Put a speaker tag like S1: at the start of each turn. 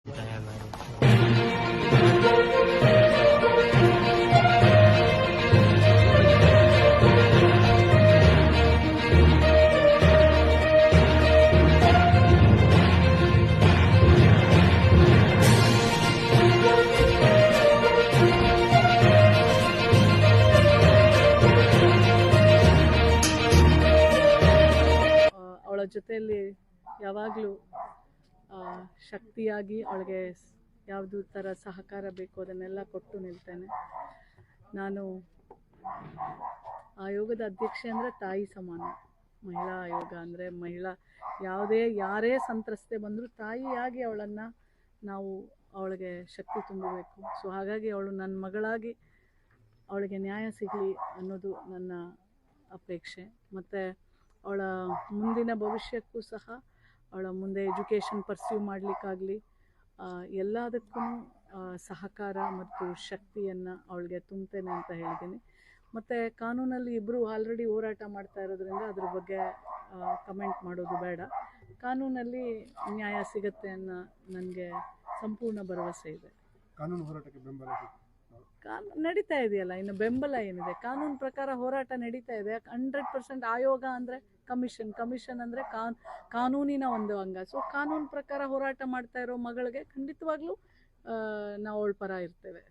S1: ಅವಳ ಜೊತೆಯಲ್ಲಿ ಯಾವಾಗಲೂ ಶಕ್ತಿಯಾಗಿ ಅವಳಿಗೆ ಯಾವುದು ಥರ ಸಹಕಾರ ಬೇಕು ಅದನ್ನೆಲ್ಲ ಕೊಟ್ಟು ನಿಲ್ತೇನೆ. ನಾನು ಆಯೋಗದ ಅಧ್ಯಕ್ಷೆ ಅಂದರೆ ತಾಯಿ ಸಮಾನ. ಮಹಿಳಾ ಆಯೋಗ ಅಂದರೆ ಯಾರೇ ಸಂತ್ರಸ್ತೆ ಬಂದರೂ ತಾಯಿಯಾಗಿ ಅವಳನ್ನು ನಾವು ಅವಳಿಗೆ ಶಕ್ತಿ ತುಂಬಬೇಕು. ಸೊ ಹಾಗಾಗಿ ಅವಳು ನನ್ನ ಮಗಳಾಗಿ ಅವಳಿಗೆ ನ್ಯಾಯ ಸಿಗಲಿ ಅನ್ನೋದು ನನ್ನ ಅಪೇಕ್ಷೆ. ಮತ್ತು ಅವಳ ಮುಂದಿನ ಭವಿಷ್ಯಕ್ಕೂ ಸಹ ಅವಳ ಮುಂದೆ ಎಜುಕೇಷನ್ ಪರ್ಸ್ಯೂ ಮಾಡಲಿಕ್ಕಾಗಲಿ ಎಲ್ಲದಕ್ಕೂ ಸಹಕಾರ ಮತ್ತು ಶಕ್ತಿಯನ್ನು ಅವಳಿಗೆ ತುಂಬ್ತೇನೆ ಅಂತ ಹೇಳಿದ್ದೀನಿ. ಮತ್ತು ಕಾನೂನಲ್ಲಿ ಇಬ್ಬರು ಆಲ್ರೆಡಿ ಹೋರಾಟ ಮಾಡ್ತಾ ಇರೋದ್ರಿಂದ ಅದ್ರ ಬಗ್ಗೆ ಕಮೆಂಟ್ ಮಾಡೋದು ಬೇಡ. ಕಾನೂನಲ್ಲಿ ನ್ಯಾಯ ಸಿಗುತ್ತೆ ಅನ್ನೋ ನನಗೆ ಸಂಪೂರ್ಣ ಭರವಸೆ ಇದೆ.
S2: ಕಾನೂನು ಹೋರಾಟಕ್ಕೆ ಬೆಂಬಲ
S1: ನಡೀತಾ ಇದೆಯಲ್ಲ, ಇನ್ನು ಬೆಂಬಲ ಏನಿದೆ? ಕಾನೂನು ಪ್ರಕಾರ ಹೋರಾಟ ನಡೀತಾ ಇದೆ. 100% ಆಯೋಗ ಅಂದರೆ ಕಮಿಷನ್ ಅಂದರೆ ಕಾನೂನಿನ ಒಂದು ಅಂಗ. ಸೊ ಕಾನೂನು ಪ್ರಕಾರ ಹೋರಾಟ ಮಾಡ್ತಾ ಇರೋ ಮಗಳಿಗೆ ಖಂಡಿತವಾಗ್ಲೂ ನಾವು ಅವಳ ಪರ ಇರ್ತೇವೆ.